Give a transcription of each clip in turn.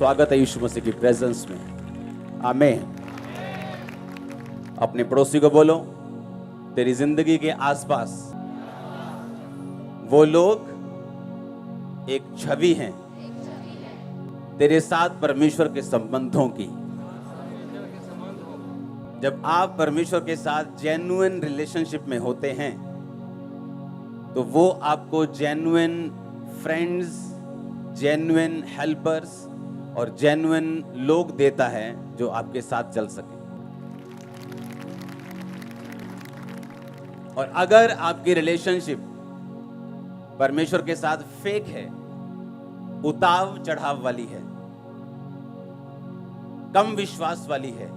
स्वागत है यीशु मसीह की प्रेजेंस में। आमीन। अपने पड़ोसी को बोलो, तेरी जिंदगी के आसपास वो लोग एक छवि हैं तेरे साथ परमेश्वर के संबंधों की। जब आप परमेश्वर के साथ जेन्युइन रिलेशनशिप में होते हैं तो वो आपको जेन्युइन फ्रेंड्स, जेन्युइन हेल्पर्स और जेन्युइन लोग देता है जो आपके साथ चल सके। और अगर आपकी रिलेशनशिप परमेश्वर के साथ फेक है, उताव चढ़ाव वाली है, कम विश्वास वाली है,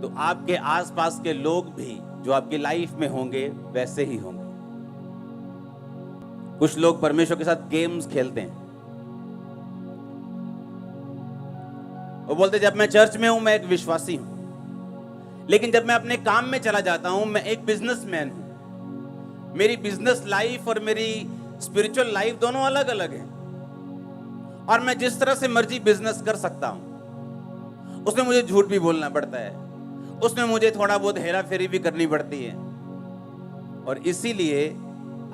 तो आपके आसपास के लोग भी जो आपकी लाइफ में होंगे वैसे ही होंगे। कुछ लोग परमेश्वर के साथ गेम्स खेलते हैं। वो बोलते जब मैं चर्च में हूं मैं एक विश्वासी हूं, लेकिन जब मैं अपने काम में चला जाता हूं मैं एक बिजनेसमैन हूं। मेरी बिजनेस लाइफ और मेरी स्पिरिचुअल लाइफ दोनों अलग अलग है, और मैं जिस तरह से मर्जी बिजनेस कर सकता हूं उसमें मुझे झूठ भी बोलना पड़ता है, उसमें मुझे थोड़ा बहुत हेरा फेरी भी करनी पड़ती है। और इसीलिए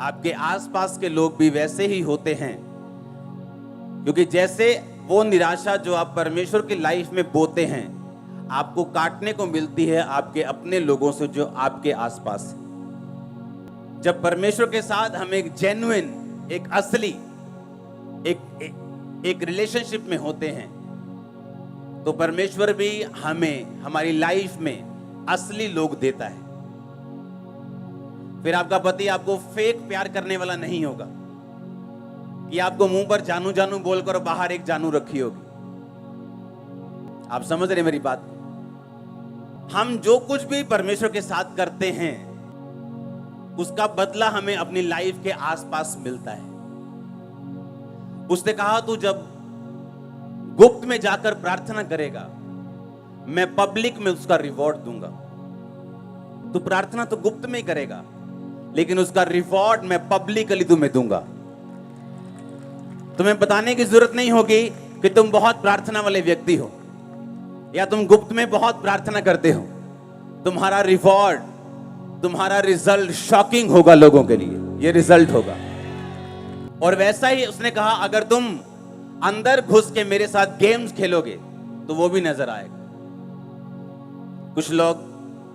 आपके आसपास के लोग भी वैसे ही होते हैं, क्योंकि जैसे वो निराशा जो आप परमेश्वर की लाइफ में बोते हैं आपको काटने को मिलती है आपके अपने लोगों से जो आपके आसपास है। जब परमेश्वर के साथ हम एक जेन्युइन, एक असली, एक रिलेशनशिप में होते हैं तो परमेश्वर भी हमें हमारी लाइफ में असली लोग देता है। फिर आपका पति आपको फेक प्यार करने वाला नहीं होगा कि आपको मुंह पर जानू जानू बोलकर बाहर एक जानू रखी होगी। आप समझ रहे मेरी बात? हम जो कुछ भी परमेश्वर के साथ करते हैं उसका बदला हमें अपनी लाइफ के आसपास मिलता है। उसने कहा तू जब गुप्त में जाकर प्रार्थना करेगा मैं पब्लिक में उसका रिवॉर्ड दूंगा। तू प्रार्थना तो गुप्त में ही करेगा लेकिन उसका रिवॉर्ड मैं पब्लिकली तुम्हें दूंगा। तुम्हें बताने की जरूरत नहीं होगी कि तुम बहुत प्रार्थना वाले व्यक्ति हो या तुम गुप्त में बहुत प्रार्थना करते हो। तुम्हारा रिवॉर्ड, तुम्हारा रिजल्ट शॉकिंग होगा लोगों के लिए, ये रिजल्ट होगा। और वैसा ही उसने कहा अगर तुम अंदर घुस के मेरे साथ गेम्स खेलोगे तो वो भी नजर आएगा। कुछ लोग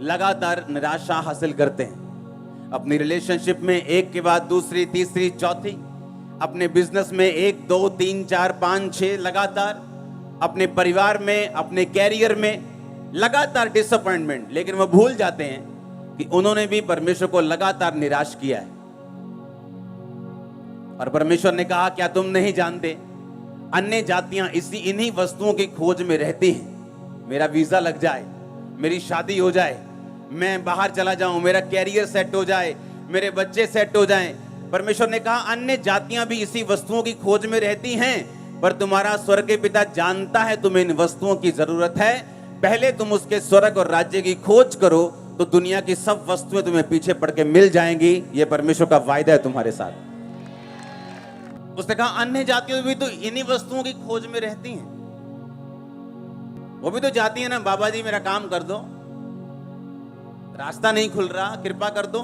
लगातार निराशा हासिल करते हैं अपनी रिलेशनशिप में, एक के बाद दूसरी, तीसरी, चौथी, अपने बिजनेस में 1, 2, 3, 4, 5, 6 लगातार, अपने परिवार में, अपने कैरियर में लगातार डिसअपॉइंटमेंट। लेकिन वो भूल जाते हैं कि उन्होंने भी परमेश्वर को लगातार निराश किया है। और परमेश्वर ने कहा क्या तुम नहीं जानते अन्य जातियां इन्हीं वस्तुओं की खोज में रहती हैं। मेरा वीजा लग जाए, मेरी शादी हो जाए, मैं बाहर चला जाऊं, मेरा कैरियर सेट हो जाए, मेरे बच्चे सेट हो जाएं। परमेश्वर ने कहा अन्य जातियां भी इसी वस्तुओं की खोज में रहती हैं, पर तुम्हारा स्वर्ग के पिता जानता है तुम्हें इन वस्तुओं की जरूरत है। पहले तुम उसके स्वर्ग और राज्य की खोज करो तो दुनिया की सब वस्तुएं तुम्हें पीछे पड़ के मिल जाएंगी। यह परमेश्वर का वायदा है तुम्हारे साथ। उसने कहा अन्य जातियां भी तो इन्हीं वस्तुओं की खोज में रहती हैं। वो भी तो जाती है ना, बाबा जी मेरा काम कर दो, रास्ता नहीं खुल रहा, कृपा कर दो।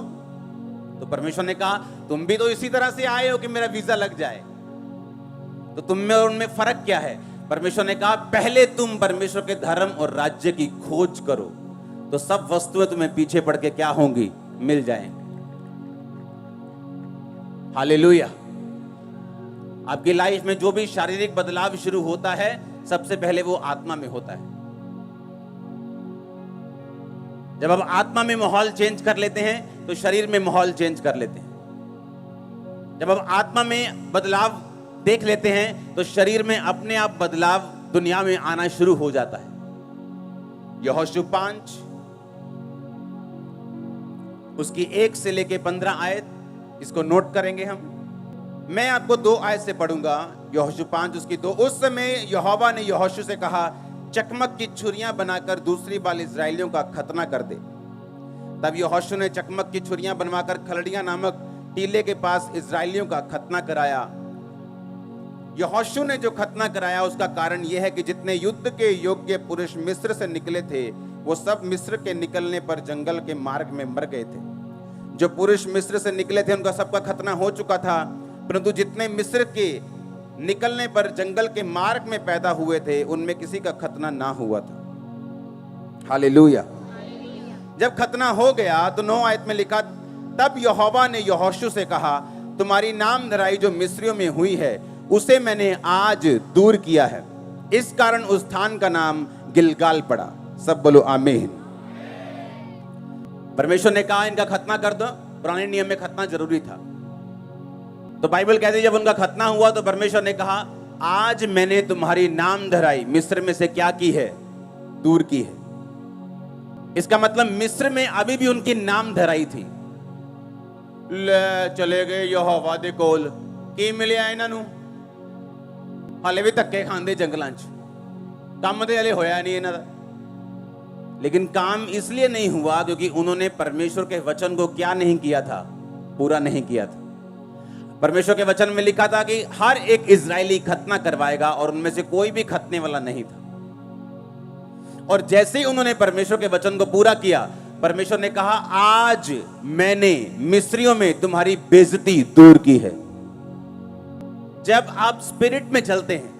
तो परमेश्वर ने कहा तुम भी तो इसी तरह से आए हो कि मेरा वीजा लग जाए, तो तुम में और उनमें फर्क क्या है? परमेश्वर ने कहा पहले तुम परमेश्वर के धर्म और राज्य की खोज करो तो सब वस्तुएं तुम्हें पीछे पड़ के क्या होंगी? मिल जाएंगी। हालेलुया। आपकी लाइफ में जो भी शारीरिक बदलाव शुरू होता है सबसे पहले वो आत्मा में होता है। जब आप आत्मा में माहौल चेंज कर लेते हैं तो शरीर में माहौल चेंज कर लेते हैं। जब आप आत्मा में बदलाव देख लेते हैं तो शरीर में अपने आप बदलाव दुनिया में आना शुरू हो जाता है। यहोशू 5 उसकी 1 से लेके 15 आयत, इसको नोट करेंगे हम। मैं आपको 2 आयत से पढ़ूंगा। यहोशू 5 उसकी 2। उस समय यहोवा ने यहोशू से कहा चकमक की छुरियां बनाकर दूसरी बार इजराइलियों का खतना कर दे। तब यहोशू ने चकमक की छुरियां बनवाकर खलड़िया नामक टीले के पास इजराइलियों का खतना कराया। यहोशू ने जो खतना कराया उसका कारण यह है कि जितने युद्ध के योग्य पुरुष मिस्र से निकले थे वो सब मिस्र के निकलने पर जंगल के मार्ग में मर गए थे। जो पुरुष मिस्र से निकले थे उनका सबका खतना हो चुका था, परंतु जितने मिस्र के निकलने पर जंगल के मार्ग में पैदा हुए थे उनमें किसी का खतना ना हुआ था। हालेलुया। जब खतना हो गया तो 9 आयत में लिखा, तब यहोवा ने यहोशू से कहा, तुम्हारी नाम धराई जो मिस्रियों में हुई है उसे मैंने आज दूर किया है। इस कारण उस स्थान का नाम गिलगाल पड़ा। सब बोलो आमीन। परमेश्वर ने कहा इनका खतना कर दो। पुराने नियम में खतना जरूरी था, तो बाइबल कहती है जब उनका खतना हुआ तो परमेश्वर ने कहा, आज मैंने तुम्हारी नाम धराई मिस्र में से क्या की है? दूर की है। इसका मतलब मिस्र में अभी भी उनकी नाम धराई थी। ले चले गए यहोवा दे कोल, की मिलिया इन्हां हाले भी धक्के खांदे जंगलां च, काम ते हले होया नहीं इन्हां दा। लेकिन काम इसलिए नहीं हुआ क्योंकि उन्होंने परमेश्वर के वचन को क्या नहीं किया था? पूरा नहीं किया था। परमेश्वर के वचन में लिखा था कि हर एक इजरायली खतना करवाएगा और उनमें से कोई भी खतने वाला नहीं था। और जैसे ही उन्होंने परमेश्वर के वचन को पूरा किया, परमेश्वर ने कहा, आज मैंने मिस्रियों में तुम्हारी बेइज्जती दूर की है। जब आप स्पिरिट में चलते हैं,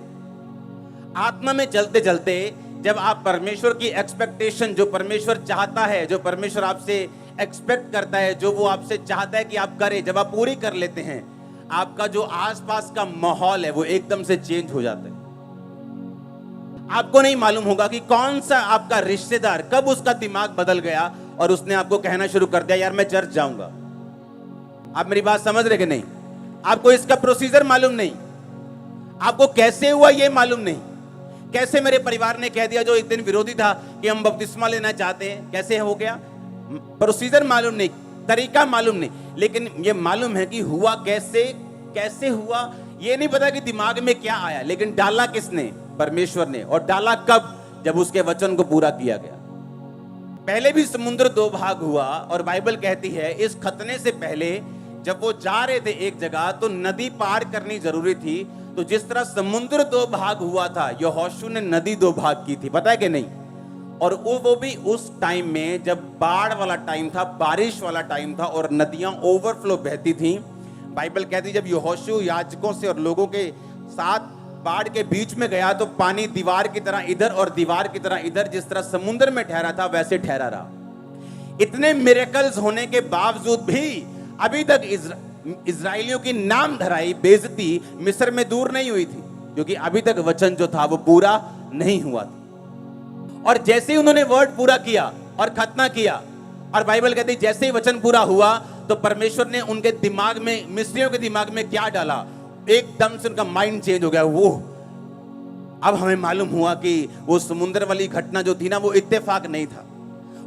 आत्मा में चलते चलते, जब आप परमेश्वर की एक्सपेक्टेशन, जो परमेश्वर चाहता है, जो परमेश्वर आपसे एक्सपेक्ट करता है, जो वो आपसे चाहता है कि आप करें, जब आप पूरी कर लेते हैं, आपका जो आसपास का माहौल है वो एकदम से चेंज हो जाता है। आपको नहीं मालूम होगा कि कौन सा आपका रिश्तेदार कब उसका दिमाग बदल गया और उसने आपको कहना शुरू कर दिया, यार मैं चर्च जाऊंगा। आप मेरी बात समझ रहे कि नहीं? आपको इसका प्रोसीजर मालूम नहीं, आपको कैसे हुआ ये मालूम नहीं, कैसे मेरे परिवार ने कह दिया जो एक दिन विरोधी था कि हम बपतिस्मा लेना चाहते हैं, कैसे हो गया? प्रोसीजर मालूम नहीं, तरीका मालूम नहीं, लेकिन ये मालूम है कि हुआ कैसे, कैसे हुआ ये नहीं पता कि दिमाग में क्या आया, लेकिन डाला किसने? परमेश्वर ने। और डाला कब? जब उसके वचन को पूरा किया गया। पहले भी समुद्र 2 भाग हुआ और बाइबल कहती है इस खतने से पहले जब वो जा रहे थे एक जगह तो नदी पार करनी जरूरी थी। तो जिस तरह समुद्र 2 भाग हुआ था, यहोशू ने नदी 2 भाग की थी, पता है कि नहीं? और वो भी उस टाइम में जब बाढ़ वाला टाइम था, बारिश वाला टाइम था और नदियां ओवरफ्लो बहती थी। बाइबल कहती जब यहोशू याजकों से और लोगों के साथ बाढ़ के बीच में गया तो पानी दीवार की तरह इधर और दीवार की तरह इधर, जिस तरह समुद्र में ठहरा था वैसे ठहरा रहा। इतने मिरेकल्स होने के बावजूद भी अभी तक इजराइलियों की नाम धराई बेइज्जती मिस्र में दूर नहीं हुई थी, क्योंकि अभी तक वचन जो था वो पूरा नहीं हुआ था। और जैसे ही उन्होंने वर्ड पूरा किया और खतना किया, और बाइबल कहती जैसे ही वचन पूरा हुआ तो परमेश्वर ने उनके दिमाग में, मिस्रियों के दिमाग में क्या डाला? एकदम से उनका माइंड चेंज हो गया। वो अब हमें मालूम हुआ कि वो समुद्र वाली घटना जो थी ना, वो इत्तेफाक नहीं था,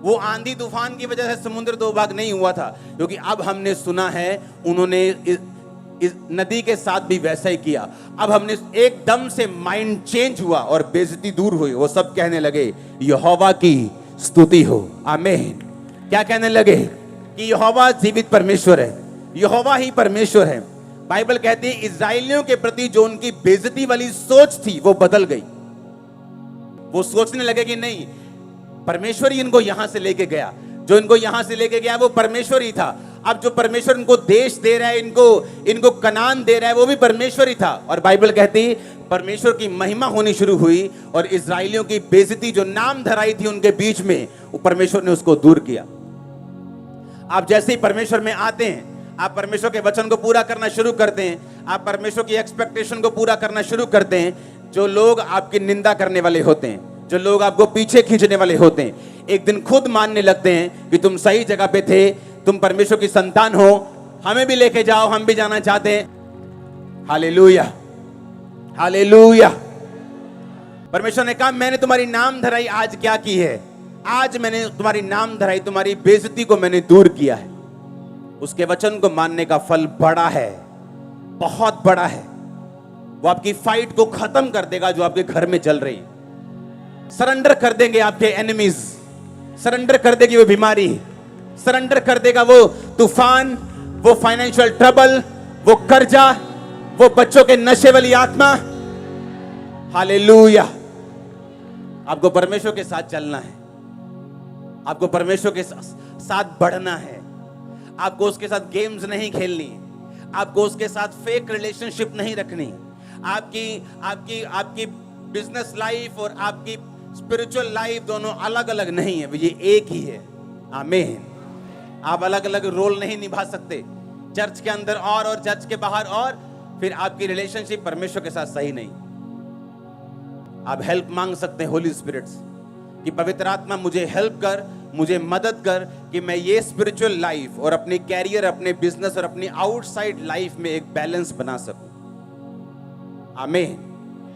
वो आंधी तूफान की वजह से समुद्र 2 भाग नहीं हुआ था, क्योंकि अब हमने सुना है उन्होंने इस नदी के साथ भी वैसा ही किया। अब हमने एकदम से माइंड चेंज हुआ और बेइज्जती दूर हुई। वो सब कहने लगे यहोवा की स्तुति हो। आमीन। क्या कहने लगे? कि यहोवा जीवित परमेश्वर है, यहोवा ही परमेश्वर है। बाइबल कहती है इजराइलियों के प्रति जो उनकी बेइज्जती वाली सोच थी वो बदल गई। वो सोचने लगे कि नहीं, परमेश्वर ही इनको यहां से लेके गया, जो इनको यहां से लेके गया वो परमेश्वर ही था। अब जो परमेश्वर इनको देश दे रहा है, इनको कनान दे रहा है, वो भी परमेश्वर ही था। और बाइबल कहती परमेश्वर की महिमा होनी शुरू हुई और इजराइलियों की बेइज्जती जो नाम धराई थी उनके बीच में, वो परमेश्वर ने उसको दूर किया। आप जैसे ही परमेश्वर में आते हैं, आप परमेश्वर के वचन को पूरा करना शुरू करते हैं, आप परमेश्वर की एक्सपेक्टेशन को पूरा करना शुरू करते हैं, जो लोग आपकी निंदा करने वाले होते हैं, जो लोग आपको पीछे खींचने वाले होते हैं, एक दिन खुद मानने लगते हैं कि तुम सही जगह पे थे, तुम परमेश्वर की संतान हो, हमें भी लेके जाओ, हम भी जाना चाहते हैं। Hallelujah, hallelujah. परमेश्वर ने कहा मैंने तुम्हारी नाम धराई आज क्या की है? आज मैंने तुम्हारी नाम धराई, तुम्हारी बेइज्जती को मैंने दूर किया है। उसके वचन को मानने का फल बड़ा है, बहुत बड़ा है। वो आपकी फाइट को खत्म कर देगा जो आपके घर में चल रही है। सरेंडर कर देंगे आपके एनिमीज, सरेंडर कर देगी वो बीमारी, सरेंडर कर देगा वो तूफान, वो फाइनेंशियल ट्रबल, वो कर्जा, वो बच्चों के नशे वाली आत्मा, हालेलुया। आपको परमेश्वर के साथ चलना है, आपको परमेश्वर के साथ बढ़ना है, आपको उसके साथ गेम्स नहीं खेलनी, आपको उसके साथ फेक रिलेशनशिप नहीं रखनी। आपकी आपकी आपकी बिजनेस लाइफ और आपकी स्पिरिचुअल लाइफ दोनों अलग अलग नहीं है, ये एक ही है। आमीन। आप अलग अलग रोल नहीं निभा सकते, चर्च के अंदर और चर्च के बाहर और, फिर आपकी रिलेशनशिप परमेश्वर के साथ सही नहीं। आप हेल्प मांग सकते हैं होली स्पिरिट से कि पवित्र आत्मा मुझे हेल्प कर, मुझे मदद कर कि मैं ये स्पिरिचुअल लाइफ और अपने कैरियर, अपने बिजनेस और अपनी आउटसाइड लाइफ में एक बैलेंस बना सकूं। आमीन।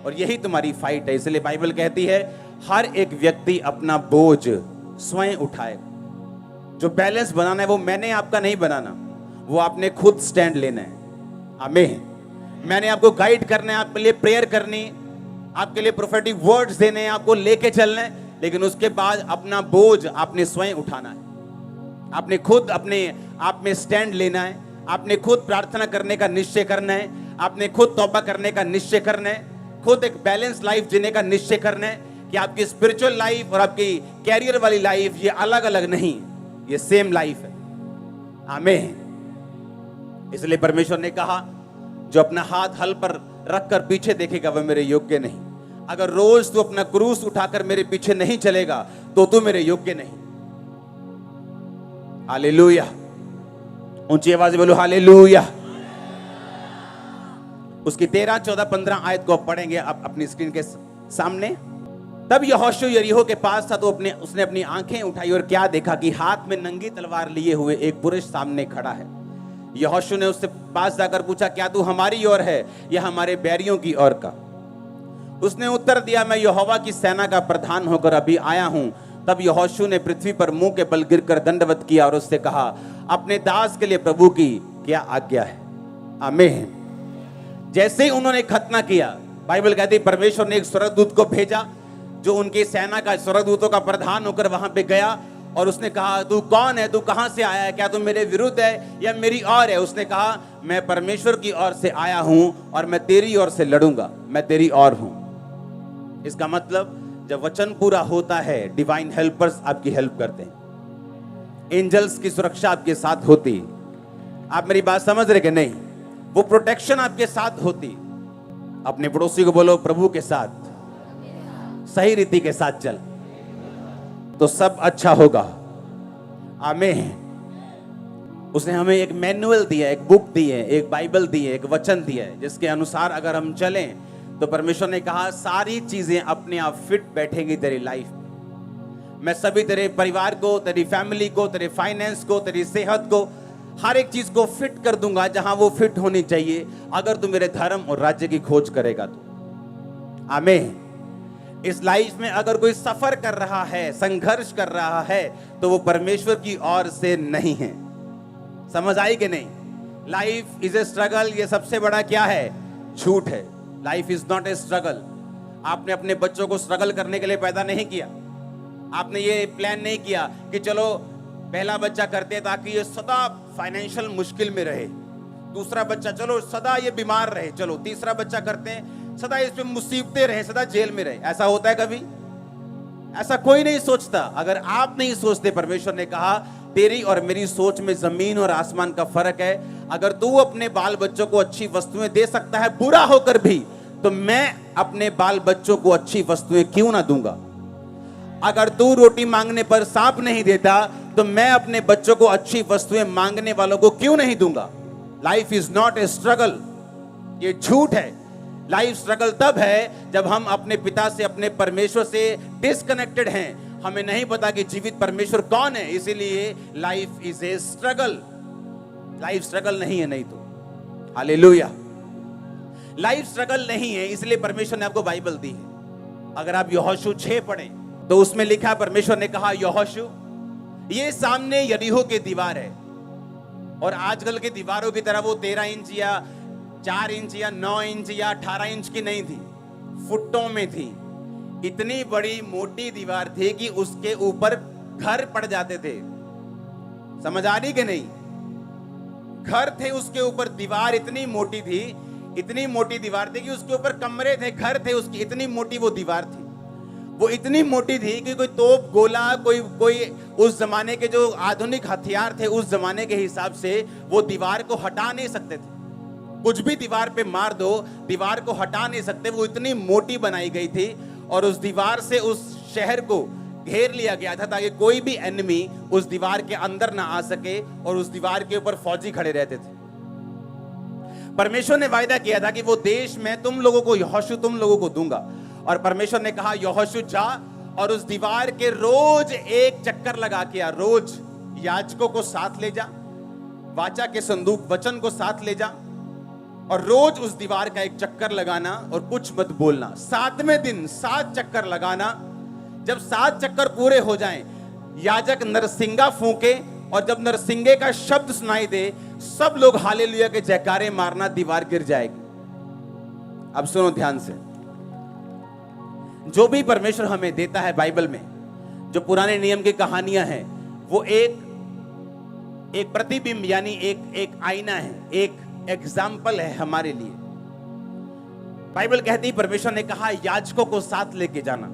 और यही तुम्हारी फाइट है। इसलिए बाइबल कहती है हर एक व्यक्ति अपना बोझ स्वयं उठाए। जो बैलेंस बनाना है वो मैंने आपका नहीं बनाना, वो आपने खुद स्टैंड लेना है। आमीन। मैंने आपको गाइड करना है, आपके लिए प्रेयर करनी, आपके लिए प्रोफेटिक वर्ड्स देने हैं, आपको लेके चलना है, लेकिन उसके बाद अपना बोझ आपने स्वयं उठाना है। आपने खुद अपने आप में स्टैंड लेना है, आपने खुद प्रार्थना करने का निश्चय करना है, आपने खुद तौबा करने का निश्चय करना है, खुद एक बैलेंस लाइफ जीने का निश्चय करना है कि आपकी स्पिरिचुअल लाइफ और आपकी कैरियर वाली लाइफ ये अलग अलग नहीं, ये सेम लाइफ है। आमीन। इसलिए परमेश्वर ने कहा जो अपना हाथ हल पर रखकर पीछे देखेगा वह मेरे योग्य नहीं। अगर रोज तू अपना क्रूस उठाकर मेरे पीछे नहीं चलेगा तो तू मेरे योग्य नहीं। हालेलुया। ऊंची आवाज में बोलो हालेलुया। उसकी 13, 14, 15 आयत को पढ़ेंगे आप अपनी स्क्रीन के सामने। तब यहोशू यरीहो के पास था तो उसने अपनी आंखें उठाई और क्या देखा कि हाथ में नंगी तलवार लिए हुए एक पुरुष सामने खड़ा है। यहोशू ने उससे पास जाकर पूछा क्या तू हमारी ओर है या हमारे बैरियों की ओर का? उसने उत्तर दिया मैं यहोवा की सेना का प्रधान होकर अभी आया हूं। तब यहोशू ने पृथ्वी पर मुंह के बल गिरकर दंडवत किया और उससे कहा अपने दास के लिए प्रभु की क्या आज्ञा है? आमीन। जैसे ही उन्होंने खतना किया, बाइबल कहती परमेश्वर ने एक स्वर्गदूत को भेजा जो उनकी सेना का स्वर्गदूतों का प्रधान होकर वहां पे गया और उसने कहा तू कौन है, तू कहां से आया है, क्या तू मेरे विरुद्ध है या मेरी ओर है? उसने कहा मैं परमेश्वर की ओर से आया हूं और मैं तेरी ओर से लड़ूंगा, मैं तेरी ओर हूं। इसका मतलब जब वचन पूरा होता है डिवाइन हेल्पर्स आपकी हेल्प करते हैं, एंजल्स की सुरक्षा आपके साथ होती। आप मेरी बात समझ रहे कि नहीं? वो प्रोटेक्शन आपके साथ होती। अपने पड़ोसी को बोलो प्रभु के साथ सही रीति के साथ चल तो सब अच्छा होगा। आमीन। उसने हमें एक मैनुअल दिया, एक बुक दी है, एक बाइबल दी है, एक वचन दिया है जिसके अनुसार अगर हम चलें तो परमेश्वर ने कहा सारी चीजें अपने आप फिट बैठेंगी तेरी लाइफ में। मैं सभी तेरे परिवार को, तेरी फैमिली को, तेरे फाइनेंस को, तेरी सेहत को, हर एक चीज को फिट कर दूंगा जहां वो फिट होनी चाहिए अगर तू मेरे धर्म और राज्य की खोज करेगा तो। आमीन। इस लाइफ में अगर कोई सफर कर रहा है, संघर्ष कर रहा है तो वो परमेश्वर की ओर से नहीं है। समझ आई कि नहीं? लाइफ इज ए स्ट्रगल, ये सबसे बड़ा क्या है? झूठ है। Life is not a struggle. आपने अपने बच्चों को स्ट्रगल करने के लिए पैदा नहीं किया। आपने ये प्लान नहीं किया कि चलो पहला बच्चा करते ताकि ये सदा फाइनेंशियल मुश्किल में रहे, दूसरा बच्चा चलो सदा ये बीमार रहे, चलो तीसरा बच्चा करते हैं सदा इसमें मुसीबतें रहे, सदा जेल में रहे। ऐसा होता है कभी? ऐसा कोई नहीं सोचता। अगर आप नहीं सोचते, परमेश्वर ने कहा तेरी और मेरी सोच में जमीन और आसमान का फर्क है। अगर तू अपने बाल बच्चों को अच्छी वस्तुएं दे सकता है बुरा होकर भी, तो मैं अपने बाल बच्चों को अच्छी वस्तुएं क्यों ना दूंगा? अगर तू रोटी मांगने पर सांप नहीं देता तो मैं अपने बच्चों को अच्छी वस्तुएं मांगने वालों को क्यों नहीं दूंगा? Life is not a struggle, ये झूठ है। लाइफ स्ट्रगल तब है जब हम अपने पिता से, अपने परमेश्वर से डिस्कनेक्टेड हैं, हमें नहीं पता कि जीवित परमेश्वर कौन है, इसीलिए life is a struggle. Life struggle नहीं है, नहीं तो हालेलुया। लाइफ स्ट्रगल नहीं है, इसलिए परमेश्वर ने आपको बाइबल दी है। अगर आप यहोशू 6 पढ़ें तो उसमें लिखा, परमेश्वर ने कहा यहोशू ये सामने यरीहो की दीवार है, और आजकल की दीवारों की तरह वो 13 इंच या 4 इंच या 9 इंच या 18 इंच की नहीं थी, फुटों में थी। इतनी बड़ी मोटी दीवार थी कि उसके ऊपर घर पड़ जाते थे। समझ आ रही कि नहीं? घर थे उसके ऊपर, दीवार इतनी मोटी थी, इतनी मोटी दीवार थी कि उसके ऊपर कमरे थे, घर थे उसकी, इतनी मोटी वो दीवार थी। वो इतनी मोटी थी कि कोई तोप, गोला, कोई उस जमाने के जो आधुनिक हथियार थे उस जमाने के हिसाब से वो दीवार को हटा नहीं सकते थे। कुछ भी दीवार पे मार दो, दीवार को हटा नहीं सकते। वो इतनी मोटी बनाई गई थी और उस दीवार से उस शहर को घेर लिया गया था ताकि कोई भी एनिमी उस दीवार के अंदर ना आ सके और उस दीवार के ऊपर फौजी खड़े रहते थे। परमेश्वर ने वायदा किया था कि वो देश मैं तुम लोगों को, यहोशू तुम लोगों को दूंगा। और परमेश्वर ने कहा यहोशू जा और उस दीवार के रोज एक चक्कर लगा के आ, रोज याजकों को साथ ले जा, वाचा के संदूक वचन को साथ ले जा और रोज उस दीवार का एक चक्कर लगाना और कुछ मत बोलना। 7वें दिन 7 चक्कर लगाना। जब 7 चक्कर पूरे हो जाएं, याजक नरसिंगा फूंके और जब नरसिंगे का शब्द सुनाई दे, सब लोग हालेलुया के जयकारे मारना, दीवार गिर जाएगी। अब सुनो ध्यान से, जो भी परमेश्वर हमें देता है बाइबल में, जो पुराने नियम की कहानियां हैं, वो एक प्रतिबिंब यानी एक आईना है, एक एग्जाम्पल है हमारे लिए। बाइबल कहती, परमेश्वर ने कहा याजकों को साथ लेके जाना।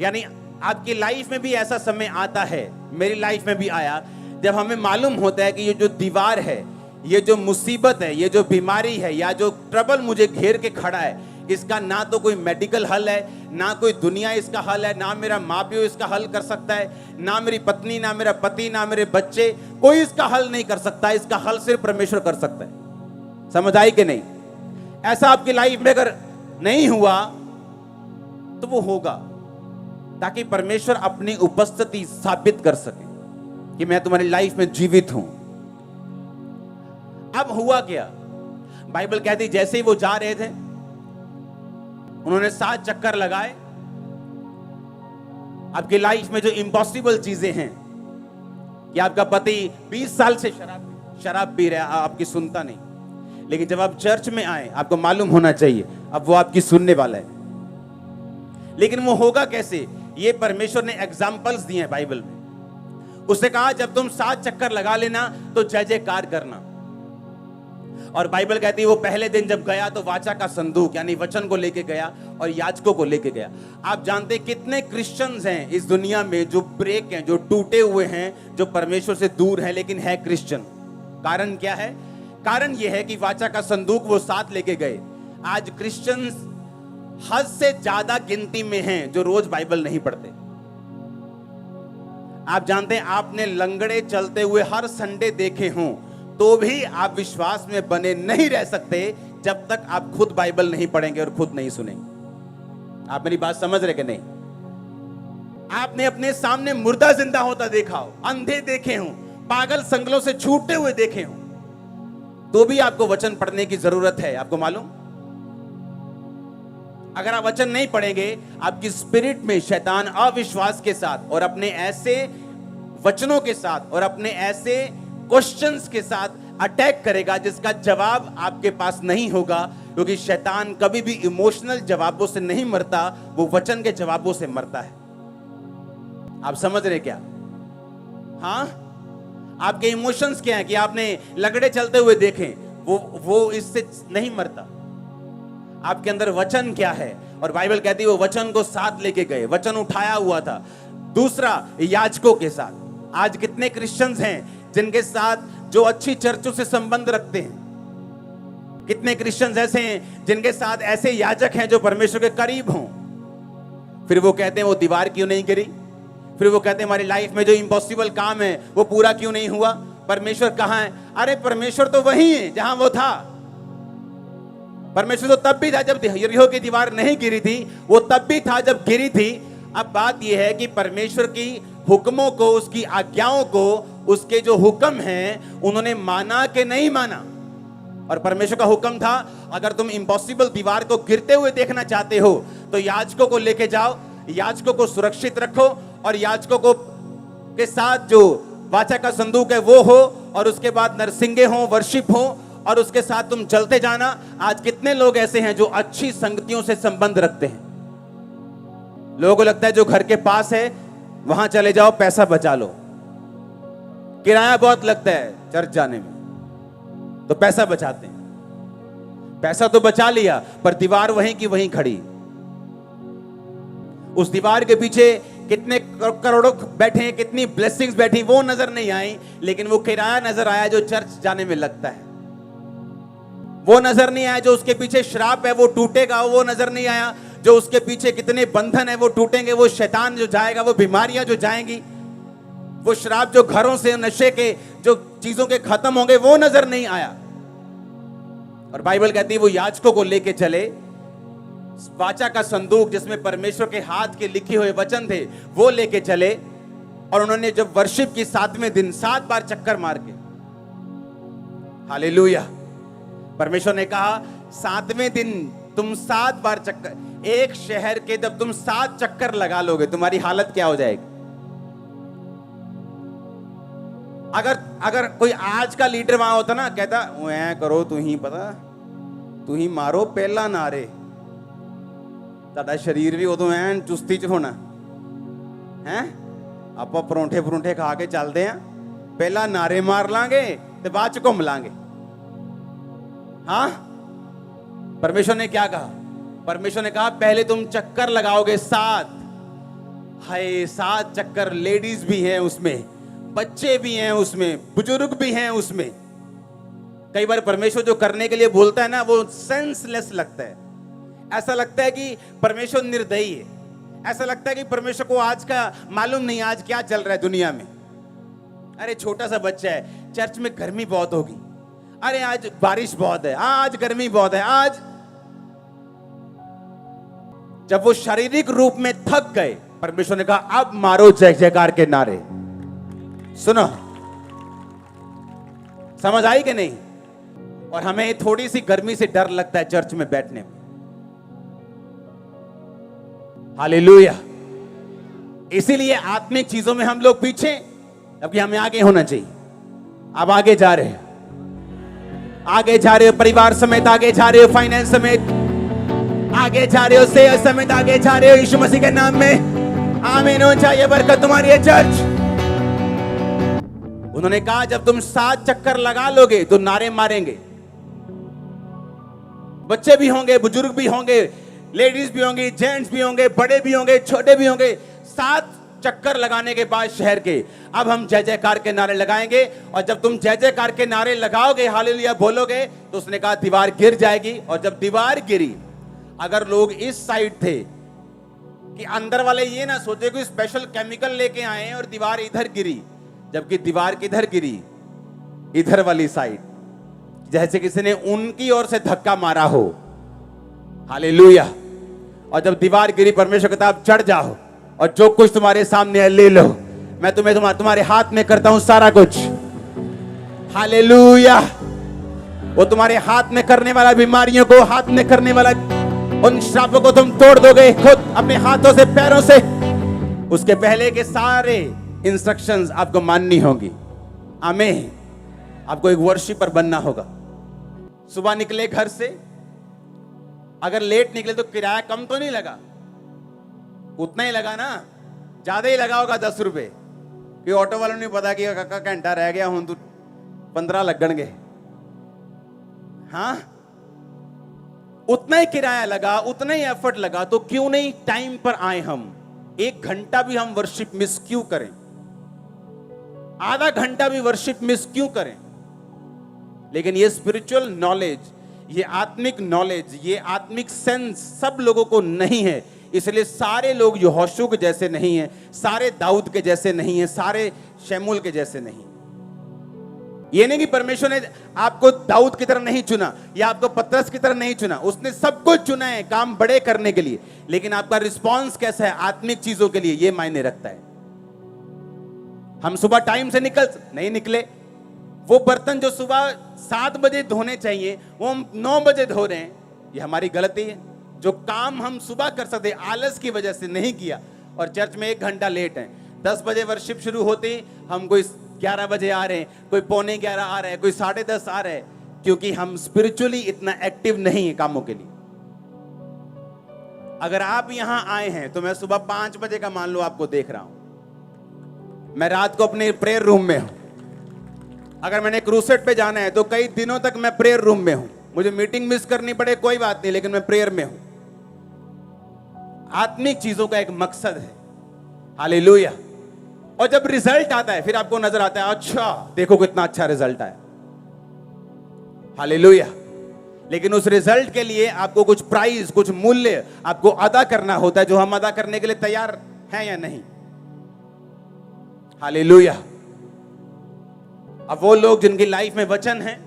यानी आपकी लाइफ में भी ऐसा समय आता है, मेरी लाइफ में भी आया, जब हमें मालूम होता है कि ये जो दीवार है, ये जो मुसीबत है, ये जो बीमारी है या जो ट्रबल मुझे घेर के खड़ा है, इसका ना तो कोई मेडिकल हल है, ना कोई दुनिया इसका हल है, ना मेरा माँ प्यो इसका हल कर सकता है, ना मेरी पत्नी, ना मेरा पति, ना मेरे बच्चे, कोई इसका हल नहीं कर सकता। इसका हल सिर्फ परमेश्वर कर सकता है। समझ आई कि नहीं? ऐसा आपकी लाइफ में अगर नहीं हुआ तो वो होगा, ताकि परमेश्वर अपनी उपस्थिति साबित कर सके कि मैं तुम्हारी लाइफ में जीवित हूं। अब हुआ क्या? बाइबल कहती जैसे ही वो जा रहे थे, उन्होंने 7 चक्कर लगाए। आपकी लाइफ में जो इम्पॉसिबल चीजें हैं कि आपका पति 20 साल से शराब पी रहा है, आपकी सुनता नहीं, लेकिन जब आप चर्च में आए आपको मालूम होना चाहिए अब वो आपकी सुनने वाला है। लेकिन वो होगा कैसे? ये परमेश्वर ने एग्जाम्पल्स दिए हैं बाइबल में। उसने कहा जब तुम 7 चक्कर लगा लेना तो जय जयकार करना। और बाइबल कहती है वो पहले दिन जब गया तो वाचा का संदूक यानी वचन को लेके गया और याजकों को लेके गया। आप जानते कितने क्रिश्चियंस हैं इस दुनिया में जो ब्रेक हैं, जो टूटे हुए हैं, जो परमेश्वर से दूर हैं, लेकिन है क्रिश्चियन। कारण क्या है? कारण यह है कि वाचा का संदूक वो साथ लेके गए। आज क्रिश्चियंस हद से ज्यादा गिनती में हैं जो रोज बाइबल नहीं पढ़ते। आप जानते हैं, आपने लंगड़े चलते हुए हर संडे देखे हों तो भी आप विश्वास में बने नहीं रह सकते जब तक आप खुद बाइबल नहीं पढ़ेंगे और खुद नहीं सुनेंगे। आप मेरी बात समझ रहे कि नहीं? आपने अपने सामने मुर्दा जिंदा होता देखा हो, अंधे देखे हों, पागल संगलों से छूटते हुए देखे हों, तो भी आपको वचन पढ़ने की जरूरत है। आपको मालूम, अगर आप वचन नहीं पढ़ेंगे, आपकी स्पिरिट में शैतान अविश्वास के साथ और अपने ऐसे वचनों के साथ और अपने ऐसे क्वेश्चंस के साथ अटैक करेगा जिसका जवाब आपके पास नहीं होगा, क्योंकि शैतान कभी भी इमोशनल जवाबों से नहीं मरता, वो वचन के जवाबों से मरता है। आप समझ रहे क्या? हाँ, आपके इमोशंस क्या है कि आपने लगड़े चलते हुए देखे, वो इससे नहीं मरता। आपके अंदर वचन क्या है? और बाइबल कहती है वो वचन को साथ लेके गए, वचन उठाया हुआ था। दूसरा, याजकों के साथ। आज कितने क्रिश्चियंस हैं जिनके साथ जो अच्छी चर्चों से संबंध रखते हैं? कितने क्रिश्चियंस ऐसे हैं जिनके साथ ऐसे याजक हैं जो परमेश्वर के करीब हों, फिर वो कहते हैं वो दीवार क्यों नहीं गिरी? फिर वो कहते हैं हमारी लाइफ में जो इम्पॉसिबल काम है वो पूरा क्यों नहीं हुआ? परमेश्वर कहाँ है? अरे परमेश्वर तो वही है जहां वो था। परमेश्वर तो तब भी था जब यरीहो की दीवार नहीं गिरी थी, वो तब भी था जब गिरी थी। अब बात यह है कि परमेश्वर की हुक्मों को, उसकी आज्ञाओं को, उसके जो हुक्म हैं उन्होंने माना कि नहीं माना। और परमेश्वर का हुक्म था अगर तुम इम्पॉसिबल दीवार को गिरते हुए देखना चाहते हो तो याजकों को लेके जाओ, याजकों को सुरक्षित रखो और याजकों को के साथ जो वाचा का संदूक है वो हो, और उसके बाद नरसिंगे हो, वर्शिप हो, और उसके साथ तुम चलते जाना। आज कितने लोग ऐसे हैं जो अच्छी संगतियों से संबंध रखते हैं? लोगों को लगता है जो घर के पास है वहां चले जाओ, पैसा बचा लो, किराया बहुत लगता है चर्च जाने में, तो पैसा बचाते हैं। पैसा तो बचा लिया, पर दीवार वहीं की वहीं खड़ी। उस दीवार के पीछे कितने करोड़ों बैठे हैं, कितनी ब्लेसिंग्स बैठी, वो नजर नहीं आई, लेकिन वो किराया नजर आया जो चर्च जाने में लगता है। वो नजर नहीं आया जो उसके पीछे श्राप है वो टूटेगा, वो नजर नहीं आया जो उसके पीछे कितने बंधन है वो टूटेंगे, वो शैतान जो जाएगा, वो बीमारियां जो जाएंगी, वो श्राप जो घरों से, नशे के जो चीजों के खत्म होंगे, वो नजर नहीं आया। और बाइबल कहती है वो याजकों को लेके चले, वाचा का संदूक जिसमें परमेश्वर के हाथ के लिखे हुए वचन थे वो लेके चले, और उन्होंने जब वर्शिप की 7वें दिन 7 बार चक्कर मार के, हालेलुया, परमेश्वर ने कहा 7वें दिन तुम 7 बार चक्कर, एक शहर के जब तुम 7 चक्कर लगा लोगे तुम्हारी हालत क्या हो जाएगी। अगर कोई आज का लीडर वहां होता ना, कहता ऐ करो तू ही पता, तू ही मारो पहला नारे, ਤੁਹਾਡਾ शरीर भी उदों ਐਨ चुस्ती च होना है। ਆਪਾਂ ਪਰੌਂਠੇ ਪਰੌਂਠੇ ਖਾ ਕੇ ਚੱਲਦੇ ਆਂ, ਪਹਿਲਾਂ ਨਾਰੇ ਮਾਰ ਲਾਂਗੇ ਤੇ ਬਾਅਦ ਚ ਘੁੰਮ ਲਾਂਗੇ। हाँ, परमेश्वर ने क्या कहा? परमेश्वर ने कहा पहले तुम चक्कर लगाओगे 7। हाय 7 चक्कर, लेडीज भी हैं उसमें, बच्चे भी हैं उसमें, बुजुर्ग भी हैं उसमें। कई बार परमेश्वर जो करने के लिए बोलता है ना वो सेंसलेस लगता है, ऐसा लगता है कि परमेश्वर निर्दयी है, ऐसा लगता है कि परमेश्वर को आज का मालूम नहीं आज क्या चल रहा है दुनिया में। अरे छोटा सा बच्चा है, चर्च में गर्मी बहुत होगी, अरे आज बारिश बहुत है, आज गर्मी बहुत है, आज। जब वो शारीरिक रूप में थक गए, परमेश्वर ने कहा अब मारो जय जयकार के नारे। सुनो, समझ आई कि नहीं? और हमें थोड़ी सी गर्मी से डर लगता है चर्च में बैठने में। हालेलुया। इसीलिए आत्मिक चीजों में हम लोग पीछे, जबकि हमें आगे होना चाहिए। अब आगे जा रहे हैं, आगे जा रहे हो, परिवार समेत आगे जा रहे हो, फाइनेंस समेत आगे जा रहे हो, सेहत समेत आगे जा रहे हो, यीशु मसीह के नाम में आमीन हो जाए। बरकत तुम्हारी है चर्च। उन्होंने कहा जब तुम 7 चक्कर लगा लोगे तो नारे मारेंगे, बच्चे भी होंगे, बुजुर्ग भी होंगे, लेडीज भी होंगी, जेंट्स भी होंगे, बड़े भी होंगे, छोटे भी होंगे। 7 चक्कर लगाने के बाद शहर के अब हम जय जयकार के नारे लगाएंगे, और जब तुम जय जयकार के नारे लगाओगे, हालेलुया बोलोगे, तो उसने कहा दीवार गिर जाएगी। और जब दीवार गिरी, अगर लोग इस साइड थे कि अंदर वाले ये ना सोचे कोई स्पेशल केमिकल लेके आए और दीवार इधर गिरी, जबकि दीवार किधर गिरी? इधर वाली साइड, जैसे किसी ने उनकी ओर से धक्का मारा हो। हालेलुया। और जब दीवार गिरी, परमेश्वर कहता अब चढ़ जाओ और जो कुछ तुम्हारे सामने है ले लो, मैं तुम्हें तुम्हारे हाथ में करता हूं सारा कुछ। हालेलुया। वो तुम्हारे हाथ में करने वाला, बीमारियों को हाथ में करने वाला, उन श्रापों को तुम तोड़ दोगे खुद अपने हाथों से, पैरों से। उसके पहले के सारे इंस्ट्रक्शंस आपको माननी होगी। आमीन। आपको एक वर्शिपर बनना होगा। सुबह निकले घर से, अगर लेट निकले तो किराया कम तो नहीं लगा, उतना ही लगा ना, ज्यादा ही लगा होगा 10 रुपए, कि ऑटो वालों ने पता कि काका घंटा रह गया हूं तो 15 लगणगे। हाँ, उतना ही किराया लगा, उतना ही एफर्ट लगा, तो क्यों नहीं टाइम पर आए हम? 1 घंटा भी हम वर्शिप मिस क्यों करें? आधा घंटा भी वर्शिप मिस क्यों करें? लेकिन ये स्पिरिचुअल नॉलेज, ये आत्मिक नॉलेज, ये आत्मिक सेंस सब लोगों को नहीं है। इसलिए सारे लोग यहोशू के जैसे नहीं हैं, सारे दाऊद के जैसे नहीं हैं, सारे शमूएल के जैसे नहीं। ये नहीं कि परमेश्वर ने आपको दाऊद की तरह नहीं चुना या आपको पतरस की तरह नहीं चुना, उसने सब कुछ चुना है काम बड़े करने के लिए, लेकिन आपका रिस्पॉन्स कैसा है आत्मिक चीजों के लिए, ये मायने रखता है। हम सुबह टाइम से नहीं निकले, वो बर्तन जो सुबह 7 बजे धोने चाहिए वो हम 9 बजे धो रहे हैं, ये हमारी गलती है। जो काम हम सुबह कर सकते आलस की वजह से नहीं किया, और चर्च में 1 घंटा लेट है। 10 बजे वर्शिप शुरू होती, हम कोई 11 बजे आ रहे हैं, कोई 11:45 आ रहे हैं, कोई 10:30 आ रहे हैं, क्योंकि हम स्पिरिचुअली इतना एक्टिव नहीं है कामों के लिए। अगर आप यहां आए हैं तो मैं सुबह 5 बजे का मान लो आपको देख रहा हूं, मैं रात को अपने प्रेयर रूम में हूं। अगर मैंने क्रूसेड पे जाना है तो कई दिनों तक मैं प्रेयर रूम में हूं। मुझे मीटिंग मिस करनी पड़े कोई बात नहीं, लेकिन मैं प्रेयर में हूं। आत्मिक चीजों का एक मकसद है। हालेलुया। और जब रिजल्ट आता है फिर आपको नजर आता है, अच्छा देखो कितना अच्छा रिजल्ट आया। हालेलुया। लेकिन उस रिजल्ट के लिए आपको कुछ प्राइस, कुछ मूल्य आपको अदा करना होता है, जो हम अदा करने के लिए तैयार हैं या नहीं। हालेलुया। अब वो लोग जिनकी लाइफ में वचन है,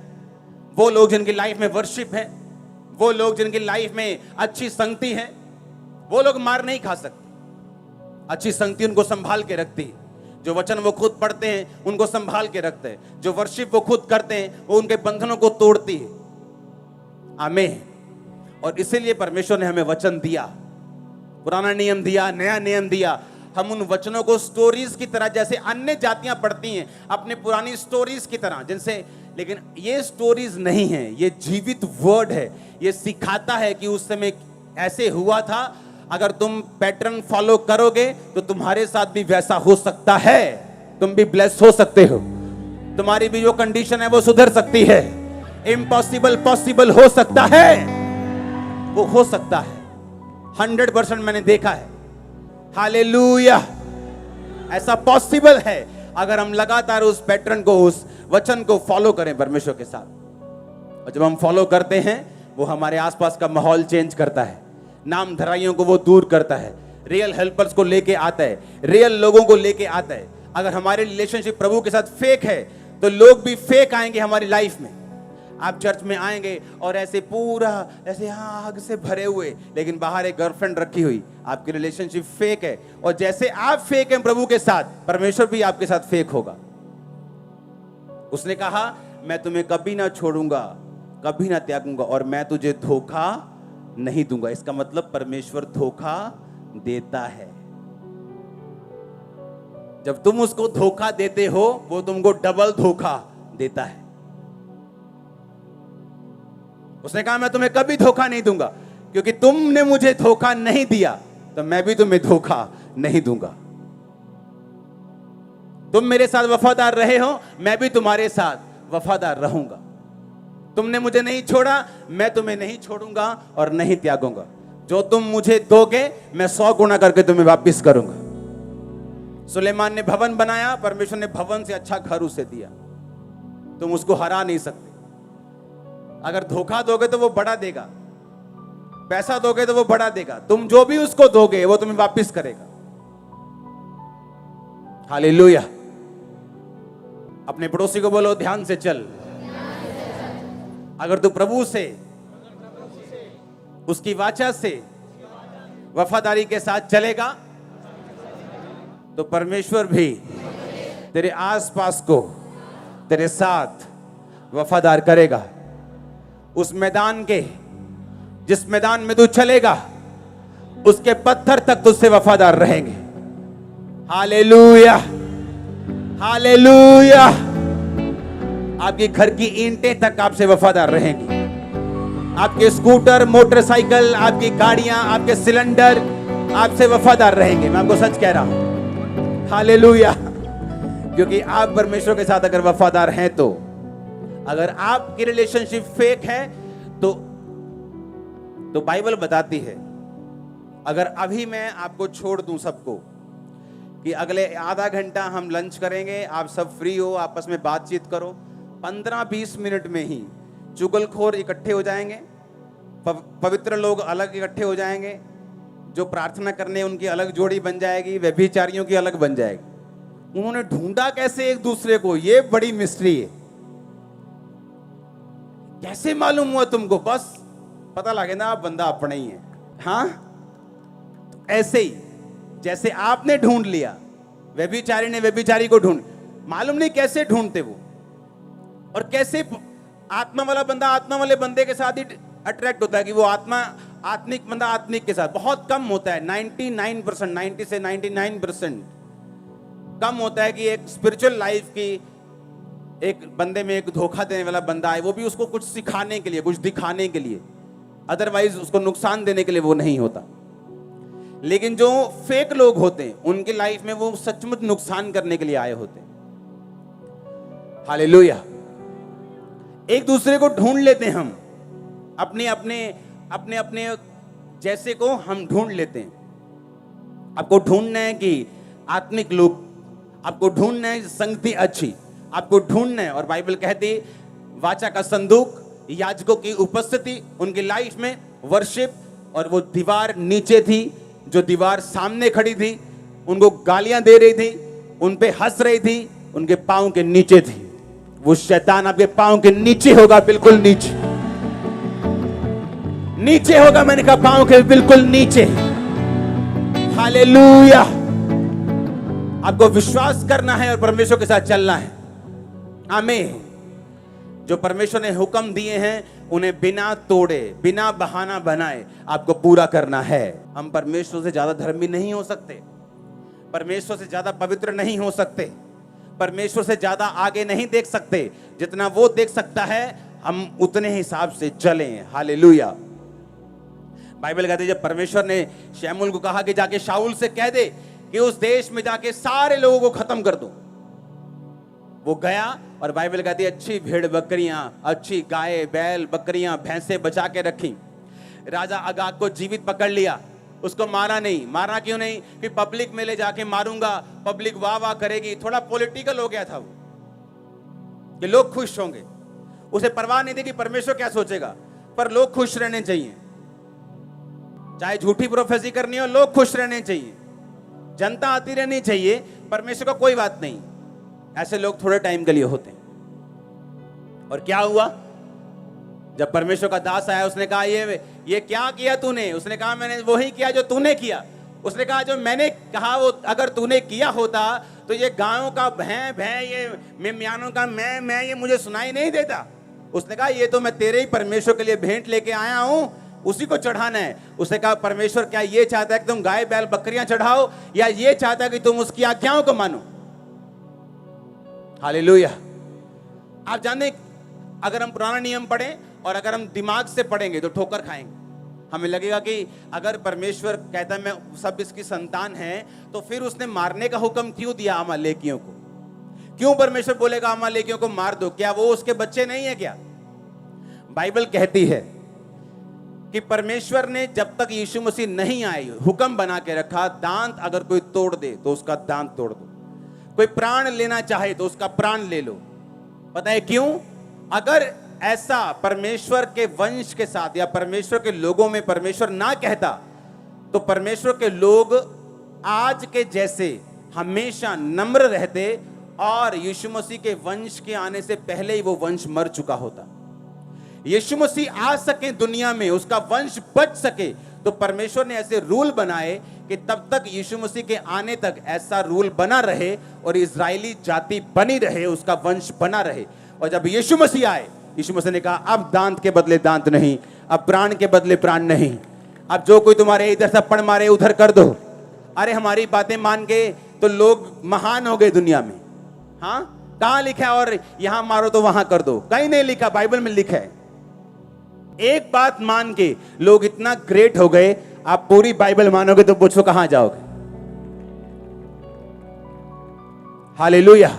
वो लोग जिनकी लाइफ में वर्शिप है, वो लोग जिनकी लाइफ में अच्छी संगति है, वो लोग मार नहीं खा सकते। अच्छी संगति उनको संभाल के रखती है। जो वचन वो खुद पढ़ते हैं उनको संभाल के रखते हैं। जो वर्शिप वो खुद करते हैं वो उनके बंधनों को तोड़ती है। आमीन। और इसीलिए परमेश्वर ने हमें वचन दिया, पुराना नियम दिया, नया नियम दिया। हम उन वचनों को स्टोरीज की तरह, जैसे अन्य जातियां पढ़ती हैं अपने पुरानी स्टोरीज की तरह, जिनसे, लेकिन ये स्टोरीज नहीं है, ये जीवित वर्ड है। ये सिखाता है कि उस समय ऐसे हुआ था, अगर तुम पैटर्न फॉलो करोगे तो तुम्हारे साथ भी वैसा हो सकता है, तुम भी ब्लेस हो सकते हो, तुम्हारी भी जो कंडीशन है वो सुधर सकती है। इम्पॉसिबल पॉसिबल हो सकता है, वो हो सकता है। 100% मैंने देखा है। हालेलुया। ऐसा पॉसिबल है अगर हम लगातार उस पैटर्न को, उस वचन को फॉलो करें परमेश्वर के साथ। और जब हम फॉलो करते हैं वो हमारे आसपास का माहौल चेंज करता है, नाम धराइयों को वो दूर करता है, रियल हेल्पर्स को लेके आता है, रियल लोगों को लेके आता है। अगर हमारे रिलेशनशिप प्रभु के साथ फेक है तो लोग भी फेक आएंगे हमारी लाइफ में। आप चर्च में आएंगे और ऐसे पूरा ऐसे आग से भरे हुए, लेकिन बाहर एक गर्लफ्रेंड रखी हुई, आपकी रिलेशनशिप फेक है। और जैसे आप फेक हैं प्रभु के साथ, परमेश्वर भी आपके साथ फेक होगा। उसने कहा मैं तुम्हें कभी ना छोड़ूंगा, कभी ना त्यागूंगा, और मैं तुझे धोखा नहीं दूंगा। इसका मतलब परमेश्वर धोखा देता है। जब तुम उसको धोखा देते हो वो तुमको डबल धोखा देता है। उसने कहा मैं तुम्हें कभी धोखा नहीं दूंगा, क्योंकि तुमने मुझे धोखा नहीं दिया तो मैं भी तुम्हें धोखा नहीं दूंगा। तुम मेरे साथ वफादार रहे हो, मैं भी तुम्हारे साथ वफादार रहूंगा। तुमने मुझे नहीं छोड़ा, मैं तुम्हें नहीं छोड़ूंगा और नहीं त्यागूंगा। जो तुम मुझे दोगे मैं 100 गुना करके तुम्हें वापस करूंगा। सुलेमान ने भवन बनाया, परमेश्वर ने भवन से अच्छा घर उसे दिया। तुम उसको हरा नहीं सकते। अगर धोखा दोगे तो वो बड़ा देगा, पैसा दोगे तो वो बड़ा देगा। तुम जो भी उसको दोगे वो तुम्हें वापस करेगा। हालेलुया। अपने पड़ोसी को बोलो ध्यान से चल। अगर तू प्रभु से, उसकी वाचा से वफादारी के साथ चलेगा तो परमेश्वर भी तेरे आसपास को तेरे साथ वफादार करेगा। उस मैदान के, जिस मैदान में तू चलेगा उसके पत्थर तक तुझसे वफादार रहेंगे। Hallelujah, hallelujah. आपके घर की ईंटें तक आपसे वफादार रहेंगी। आपके स्कूटर, मोटरसाइकिल, आपकी गाड़ियां, आपके सिलेंडर आपसे वफादार रहेंगे। मैं आपको सच कह रहा हूं। हालेलुया। क्योंकि आप परमेश्वर के साथ अगर वफादार हैं तो, अगर आपकी रिलेशनशिप फेक है तो बाइबल बताती है, अगर अभी मैं आपको छोड़ दूं सबको कि अगले आधा घंटा हम लंच करेंगे, आप सब फ्री हो, आपस में बातचीत करो, 15-20 मिनट में ही चुगलखोर इकट्ठे हो जाएंगे, पवित्र लोग अलग इकट्ठे हो जाएंगे, जो प्रार्थना करने उनकी अलग जोड़ी बन जाएगी, व्यभिचारियों की अलग बन जाएगी। उन्होंने ढूंढा कैसे एक दूसरे को, ये बड़ी मिस्ट्री है। कैसे मालूम हुआ तुमको? बस पता लगे ना आप बंदा अपना ही है। हाँ, तो ऐसे ही जैसे आपने ढूंढ लिया, व्यभिचारी ने व्यभिचारी को ढूंढ, मालूम नहीं कैसे ढूंढते वो, और कैसे आत्मा वाला बंदा आत्मा वाले बंदे के साथ ही अट्रैक्ट होता है कि वो आत्मिक बंदा आत्मिक के साथ। बहुत कम होता है, 99%, 90 से 99% कम होता है कि एक स्पिरिचुअल लाइफ की एक बंदे में एक धोखा देने वाला बंदा है, वो भी उसको कुछ सिखाने के लिए, कुछ दिखाने के लिए, अदरवाइज उसको नुकसान देने के लिए वो नहीं होता। लेकिन जो फेक लोग होते हैं उनकी लाइफ में वो सचमुच नुकसान करने के लिए आए होते हैं। हालेलुया। एक दूसरे को ढूंढ लेते हैं हम, अपने अपने अपने अपने जैसे को हम ढूंढ लेते हैं। आपको ढूंढना है कि आत्मिक लोग, आपको ढूंढना है संगति अच्छी, आपको ढूंढना है। और बाइबल कहती है वाचा का संदूक, याजकों की उपस्थिति उनकी लाइफ में, वर्शिप, और वो दीवार नीचे थी, जो दीवार सामने खड़ी थी, उनको गालियां दे रही थी, उन पे हंस रही थी, उनके पांव के नीचे थी। वो शैतान आपके पांव के नीचे होगा, बिल्कुल नीचे, नीचे होगा। मैंने कहा पांव के बिल्कुल नीचे। हालेलुया। आपको विश्वास करना है और परमेश्वर के साथ चलना है। आमीन। जो परमेश्वर ने हुक्म दिए हैं उन्हें बिना तोड़े, बिना बहाना बनाए आपको पूरा करना है। हम परमेश्वर से ज्यादा धर्मी नहीं हो सकते, परमेश्वर से ज्यादा पवित्र नहीं हो सकते, परमेश्वर से ज्यादा आगे नहीं देख सकते। जितना वो देख सकता है हम उतने हिसाब से चलें। हालेलुया। बाइबल कहती है जब परमेश्वर ने शमूएल को कहा कि जाके शाऊल से कह दे कि उस देश में जाके सारे लोगों को खत्म कर दो, वो गया। और बाइबल कहती है अच्छी भेड़ बकरियां, अच्छी गाय बैल बकरियां भैंसे बचा के रखी। राजा अगाग को जीवित पकड़ लिया, उसको मारा नहीं। मारा क्यों नहीं? कि पब्लिक में ले जाके मारूंगा, पब्लिक वाह वाह करेगी। थोड़ा पॉलिटिकल हो गया था वो, कि लोग खुश होंगे। उसे परवाह नहीं थी कि परमेश्वर क्या सोचेगा, पर लोग खुश रहने चाहिए। चाहे झूठी प्रोफेसी करनी हो, लोग खुश रहने चाहिए, जनता आती रहनी चाहिए, परमेश्वर का कोई बात नहीं। ऐसे लोग थोड़े टाइम के लिए होते हैं। और क्या हुआ? जब परमेश्वर का दास आया, उसने कहा ये क्या किया तूने? उसने कहा मैंने वही किया जो तूने किया। उसने कहा जो मैंने कहा वो अगर तूने किया होता तो ये गायों का भैं भैं, ये म्यानों का मैं ये मुझे सुनाई नहीं देता। उसने कहा ये तो मैं तेरे ही परमेश्वर के लिए भेंट लेके आया हूं, उसी को चढ़ाना है। उसने कहा परमेश्वर क्या ये चाहता है कि तुम गाय बैल बकरियां चढ़ाओ, या ये चाहता है कि तुम उसकी आज्ञाओं को मानो? हालेलुया। आप जाने अगर हम पुराना नियम पढ़ें और अगर हम दिमाग से पढ़ेंगे तो ठोकर खाएंगे। हमें लगेगा कि अगर परमेश्वर कहता है मैं सब इसकी संतान है, तो फिर उसने मारने का हुक्म क्यों दिया अमालेकियों को? क्यों परमेश्वर बोलेगा अमालेकियों को मार दो? क्या वो उसके बच्चे नहीं है क्या? बाइबल कहती है कि परमेश्वर ने जब तक यीशु मसीह नहीं आए हुक्म बना के रखा, दांत अगर कोई तोड़ दे तो उसका दांत तोड़ दो, कोई प्राण लेना चाहे तो उसका प्राण ले लो। पता है क्यों? अगर ऐसा परमेश्वर के वंश के साथ या परमेश्वर के लोगों में परमेश्वर ना कहता, तो परमेश्वर के लोग आज के जैसे हमेशा नम्र रहते और यीशु मसीह के वंश के आने से पहले ही वो वंश मर चुका होता। यीशु मसीह आ सके दुनिया में, उसका वंश बच सके, तो परमेश्वर ने ऐसे रूल बनाए कि तब तक यीशु मसीह के आने तक ऐसा रूल बना रहे और इजरायली जाति बनी रहे, उसका वंश बना रहे। और जब यीशु मसीह आए, यीशु मसीह ने कहा अब दांत के बदले दांत नहीं, अब प्राण के बदले प्राण नहीं, अब जो कोई तुम्हारे इधर थप्पड़ मारे उधर कर दो। अरे हमारी बातें मान के तो लोग महान हो गए दुनिया में। हाँ, कहां लिखा है और यहां मारो तो वहां कर दो? कहीं नहीं लिखा, बाइबल में लिखा है। एक बात मान के लोग इतना ग्रेट हो गए, आप पूरी बाइबल मानोगे तो पूछो कहां जाओगे? हालेलुया।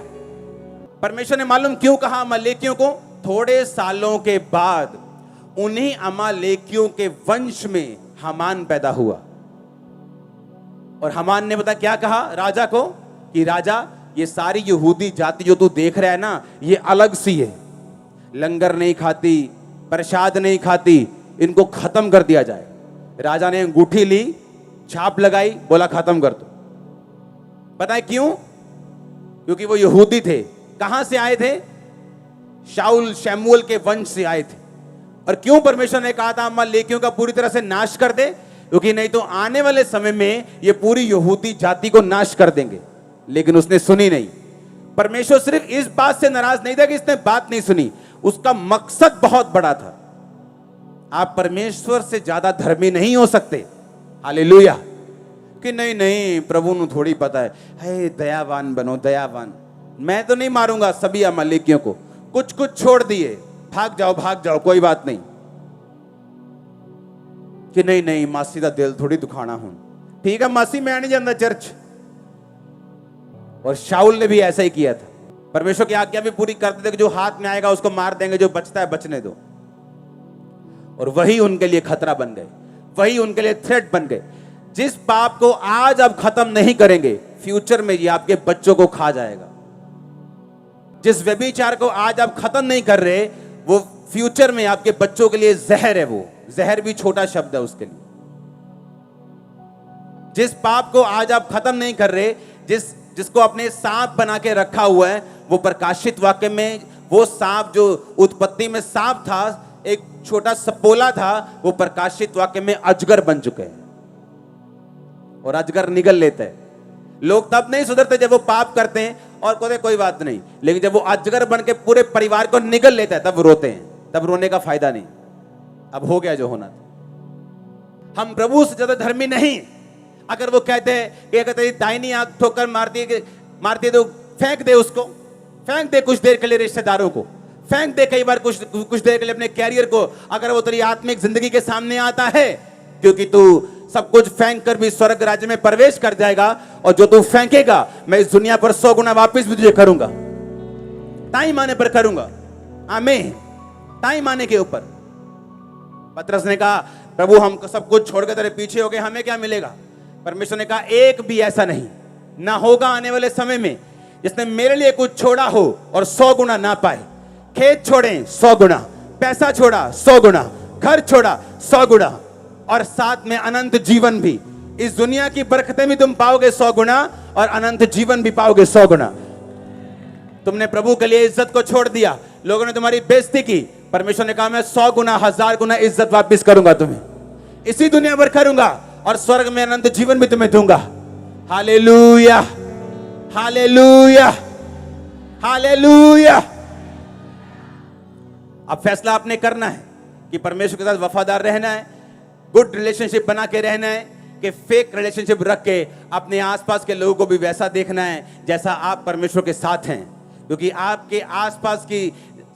परमेश्वर ने मालूम क्यों कहा अमालेकियों को? थोड़े सालों के बाद उन्हीं अमालेकियों के वंश में हामान पैदा हुआ। और हामान ने पता क्या कहा राजा को? कि राजा, ये सारी यहूदी जाति जो तू देख रहा है ना, ये अलग सी है, लंगर नहीं खाती, प्रसाद नहीं खाती, इनको खत्म कर दिया जाए। राजा ने अंगूठी ली, छाप लगाई, बोला खत्म कर दो। पता है क्यों? क्योंकि वो यहूदी थे। कहां से आए थे? शाऊल शमूएल के वंश से आए थे। और क्यों परमेश्वर ने कहा था अमालेकियों का पूरी तरह से नाश कर दे? क्योंकि नहीं तो आने वाले समय में ये पूरी यहूदी जाति को नाश कर देंगे। लेकिन उसने सुनी नहीं। परमेश्वर सिर्फ इस बात से नाराज नहीं था कि इसने बात नहीं सुनी, उसका मकसद बहुत बड़ा था। आप परमेश्वर से ज्यादा धर्मी नहीं हो सकते। हालेलुया। कि नहीं नहीं प्रभु ਨੂੰ थोड़ी पता है, दयावान बनो, दयावान। मैं तो नहीं मारूंगा सभी अमालेकियों को, कुछ कुछ छोड़ दिए, भाग जाओ कोई बात नहीं। कि नहीं नहीं मासी का दिल थोड़ी दुखाना हूं, ठीक है मासी मैं नहीं जाता चर्च। और शाऊल ने भी ऐसा ही किया था। परमेश्वर की आज्ञा भी पूरी करते थे कि जो हाथ में आएगा उसको मार देंगे, जो बचता है बचने दो। और वही उनके लिए खतरा बन गए, वही उनके लिए थ्रेट बन गए। जिस पाप को आज आप खत्म नहीं करेंगे, फ्यूचर में ये आपके बच्चों को खा जाएगा। जिस व्यभिचार को आज आप खत्म नहीं कर रहे, वो फ्यूचर में आपके बच्चों के लिए जहर है। वो जहर भी छोटा शब्द है उसके लिए। जिस पाप को आज आप खत्म नहीं कर रहे, जिसको अपने सांप बना के रखा हुआ है, वो प्रकाशित वाक्य में वो सांप जो उत्पत्ति में सांप था, एक छोटा सपोला था, वो प्रकाशित वाक्य में अजगर बन चुके हैं। और अजगर निगल लेते हैं। लोग तब नहीं सुधरते जब वो पाप करते हैं और कहते कोई बात नहीं, लेकिन जब वो अजगर बन के पूरे परिवार को निगल लेता है, तब वो रोते हैं। तब रोने का फायदा नहीं, अब हो गया जो होना था। हम प्रभु से ज्यादा धर्मी नहीं। अगर वो कहते हैं कि अगर तेरी दाहिनी आंख ठोकर मारती है तो फेंक दे उसको, फेंक दे कुछ देर के लिए रिश्तेदारों को, फेंक दे कई बार कुछ देर के लिए अपने कैरियर को, अगर वो तेरी आत्मिक जिंदगी के सामने आता है, क्योंकि तू सब कुछ फेंक कर भी स्वर्ग राज्य में प्रवेश कर जाएगा। और जो तू फेंकेगा, मैं इस दुनिया पर 100 गुना वापिस भी तुझे करूंगा, ताई माने पर करूंगा। आमीन। ताई माने के ऊपर। पतरस ने कहा, प्रभु हम सब कुछ छोड़कर तेरे पीछे हो गए, हमें क्या मिलेगा? परमेश्वर ने कहा, एक भी ऐसा नहीं ना होगा आने वाले समय में जिसने मेरे लिए कुछ छोड़ा हो और 100 गुना ना पाए। खेत छोड़े 100 गुना, पैसा छोड़ा 100 गुना, घर छोड़ा 100 गुना, और साथ में अनंत जीवन भी। इस दुनिया की बरकतें भी तुम पाओगे 100 गुना, और अनंत जीवन भी पाओगे 100 गुना। तुमने प्रभु के लिए इज्जत को छोड़ दिया, लोगों ने तुम्हारी बेइज्जती की, परमेश्वर ने कहा मैं 100 गुना 1000 गुना इज्जत वापस करूंगा तुम्हें, इसी दुनिया पर करूंगा, और स्वर्ग में अनंत जीवन भी तुम्हें दूंगा। Hallelujah, hallelujah, hallelujah. अब फैसला आपने करना है कि परमेश्वर के साथ वफादार रहना है, गुड रिलेशनशिप बना के रहना है, कि फेक रिलेशनशिप रख के अपने आसपास के लोगों को भी वैसा देखना है जैसा आप परमेश्वर के साथ हैं। क्योंकि आपके आसपास की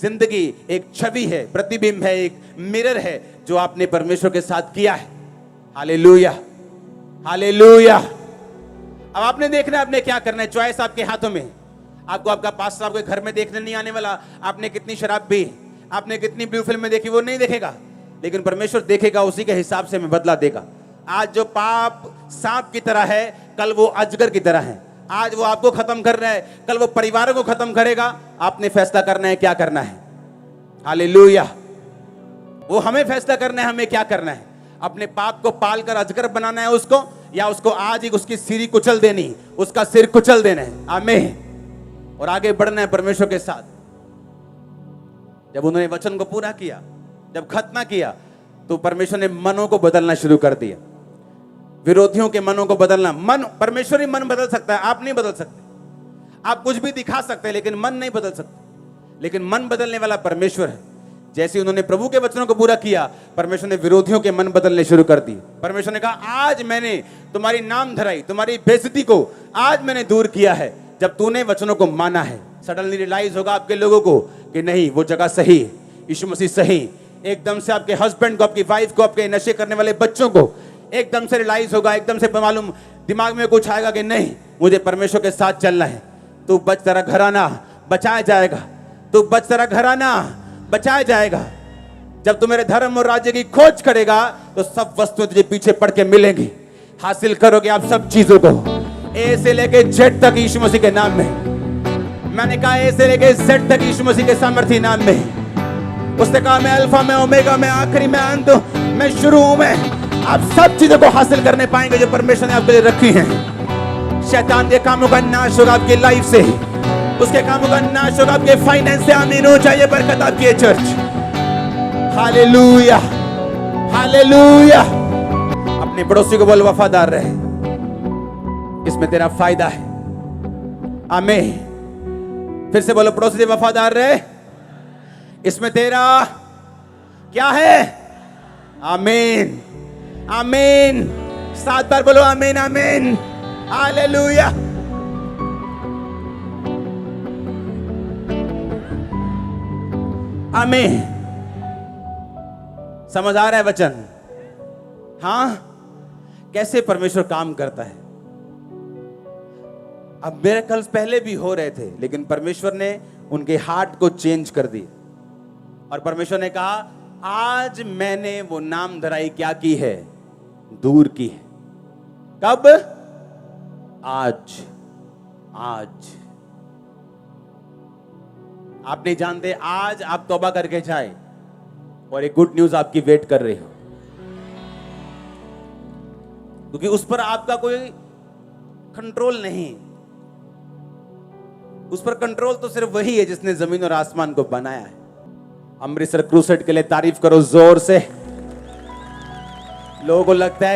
जिंदगी एक छवि है, प्रतिबिंब है, एक मिरर है जो आपने परमेश्वर के साथ किया है। Hallelujah, hallelujah. अब आपने देखना है आपने क्या करना है, चॉइस आपके हाथों में। आपको आपका पास्टर आपके घर में देखने नहीं आने वाला, आपने कितनी शराब पी, आपने कितनी ब्लू फिल्म देखी, वो नहीं देखेगा, लेकिन परमेश्वर देखेगा, उसी के हिसाब से हमें बदला देगा। आज जो पाप सांप की तरह है, कल वो अजगर की तरह है। आज वो आपको खत्म कर रहा है, कल वो परिवारों को खत्म करेगा। आपने फैसला करना है क्या करना है। हालेलुया। वो हमें फैसला करना है हमें क्या करना है। अपने पाप को पालकर अजगर बनाना है उसको, या उसको आज ही उसकी सिरी कुचल देनी, उसका सिर कुचल देना है। आमीन। और आगे बढ़ना है परमेश्वर के साथ। जब उन्होंने वचन को पूरा किया, जब खत्म किया, तो परमेश्वर ने मनों को बदलना शुरू कर दिया। विरोधियों के मनों को बदलना। मन, परमेश्वर ही मन बदल सकता है, आप नहीं बदल सकते। आप कुछ भी दिखा सकते हैं लेकिन मन नहीं बदल सकते। लेकिन मन बदलने वाला परमेश्वर है। जैसे उन्होंने प्रभु के वचनों को पूरा किया, परमेश्वर ने विरोधियों के मन बदलने शुरू कर दिए। परमेश्वर ने कहा आज मैंने तुम्हारी नाम धराई, तुम्हारी बेइज्जती को आज मैंने दूर किया है, जब तूने वचनों को माना है। सडनली रियलाइज होगा आपके लोगों को कि नहीं, वो जगह सही है, यीशु मसीह सही। एकदम से आपके हस्बैंड को, आपकी वाइफ को, आपके नशे करने वाले बच्चों को एकदम से रियलाइज होगा, एकदम से मालूम दिमाग में कुछ आएगा कि नहीं, मुझे परमेश्वर के साथ चलना है। तू बच, तेरा घराना बचाया जाएगा। तू बच, तेरा घराना बचाया जाएगा। जब तू मेरे धर्म और राज्य की खोज करेगा, तो सब वस्तुएं तुझे पीछे पड़ के मिलेंगी। हासिल करोगे आप सब चीजों को, ए से लेके जेड तक यीशु मसीह के नाम में। मैंने कहा ए से लेके जेड तक यीशु मसीह के सामर्थ्य नाम में। उसने कहा मैं अल्फा, मैं ओमेगा, मैं आखिरी, मैं अंत, मैं शुरू हूं। मैं आप सब चीजों को हासिल करने पाएंगे जो परमेश्वर ने आपके लिए रखी हैं। शैतान के कामों का नाश होगा आपकी लाइफ से, उसके कामों का नाश होगा आपके फाइनेंस से। आमीन हो जाए बरकत आपकी है चर्च। Hallelujah, hallelujah. अपने पड़ोसी को बोल वफादार रहे, इसमें तेरा फायदा है। आमीन। फिर से बोलो, पड़ोसी से वफादार रहे, इसमें तेरा क्या है। आमीन, आमीन। 7 बार बोलो आमीन, आमीन। हालेलुया। आमीन। समझ आ रहा है वचन? हाँ, कैसे परमेश्वर काम करता है। अब मिरेकल्स पहले भी हो रहे थे, लेकिन परमेश्वर ने उनके हार्ट को चेंज कर दिया। और परमेश्वर ने कहा आज मैंने वो नाम धराई क्या की है? दूर की है। कब? आज। आज आप नहीं जानते, आज आप तौबा करके जाए और एक गुड न्यूज आपकी वेट कर रही हो, क्योंकि उस पर आपका कोई कंट्रोल नहीं। उस पर कंट्रोल तो सिर्फ वही है जिसने जमीन और आसमान को बनाया है। अमृतसर क्रूसेड के लिए तारीफ करो जोर से। लोगों को लगता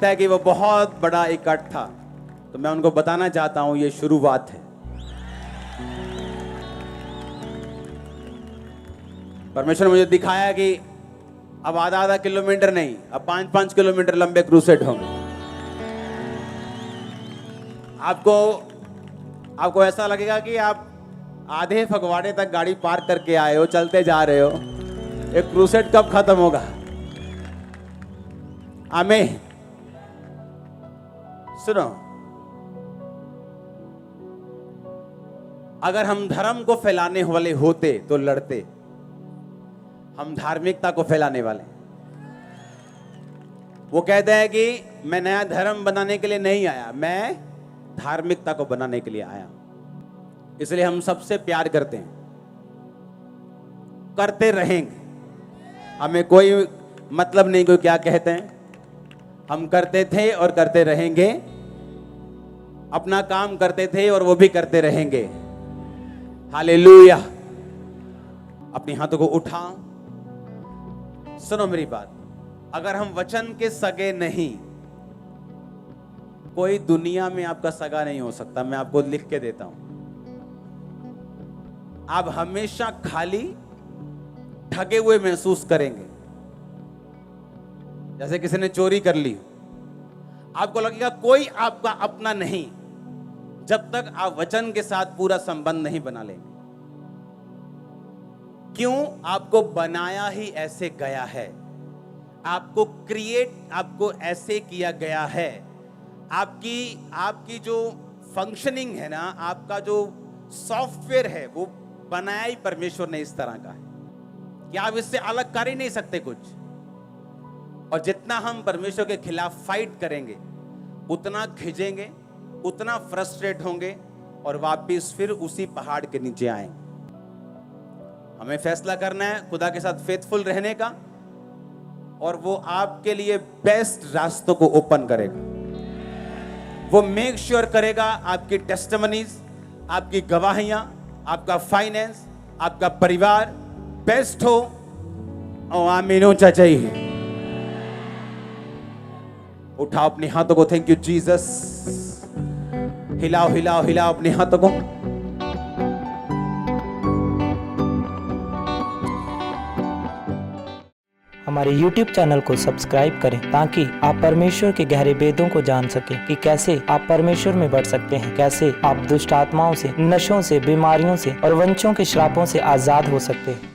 है कि वो बहुत बड़ा इकट्ठ था, तो मैं उनको बताना चाहता हूं ये शुरुआत है। परमेश्वर ने मुझे दिखाया कि अब आधा किलोमीटर नहीं, अब 5-5 किलोमीटर लंबे क्रूसेड होंगे। आपको ऐसा लगेगा कि आप आधे फगवाड़े तक गाड़ी पार्क करके आए हो, चलते जा रहे हो। एक क्रूसेड कब खत्म होगा? आमीन। सुनो, अगर हम धर्म को फैलाने वाले होते तो लड़ते। हम धार्मिकता को फैलाने वाले। वो कहते हैं कि मैं नया धर्म बनाने के लिए नहीं आया, मैं धार्मिकता को बनाने के लिए आया। इसलिए हम सबसे प्यार करते हैं, करते रहेंगे। हमें कोई मतलब नहीं कोई क्या कहते हैं, हम करते थे और करते रहेंगे। अपना काम करते थे और वो भी करते रहेंगे। हालेलुया। अपने हाथों को उठाओ। सुनो मेरी बात, अगर हम वचन के सगे नहीं, कोई दुनिया में आपका सगा नहीं हो सकता। मैं आपको लिख के देता हूं। आप हमेशा खाली, ठगे हुए महसूस करेंगे। जैसे किसी ने चोरी कर ली, आपको लगेगा कोई आपका अपना नहीं, जब तक आप वचन के साथ पूरा संबंध नहीं बना लेंगे। क्यों? आपको बनाया ही ऐसे गया है। आपको ऐसे किया गया है। आपकी जो फंक्शनिंग है ना, आपका जो सॉफ्टवेयर है, वो बनाया ही परमेश्वर ने इस तरह का है कि आप इससे अलग कर ही नहीं सकते कुछ। और जितना हम परमेश्वर के खिलाफ फाइट करेंगे, उतना खिंचेंगे, उतना फ्रस्ट्रेट होंगे और वापिस फिर उसी पहाड़ के नीचे आएंगे। हमें फैसला करना है खुदा के साथ फेथफुल रहने का, और वो आपके लिए बेस्ट रास्तों को ओपन करेगा। वो मेक श्योर करेगा आपकी टेस्टिमनीज, आपकी गवाहियां, आपका फाइनेंस, आपका परिवार बेस्ट हो। और आमीन ऊंचा चाहिए। उठाओ अपने हाथों को। Thank you Jesus. हिलाओ हिलाओ हिलाओ अपने हाथों को। हमारे YouTube चैनल को सब्सक्राइब करें ताकि आप परमेश्वर के गहरे भेदों को जान सकें कि कैसे आप परमेश्वर में बढ़ सकते हैं, कैसे आप दुष्ट आत्माओं से, नशों से, बीमारियों से और वंशों के श्रापों से आजाद हो सकते हैं।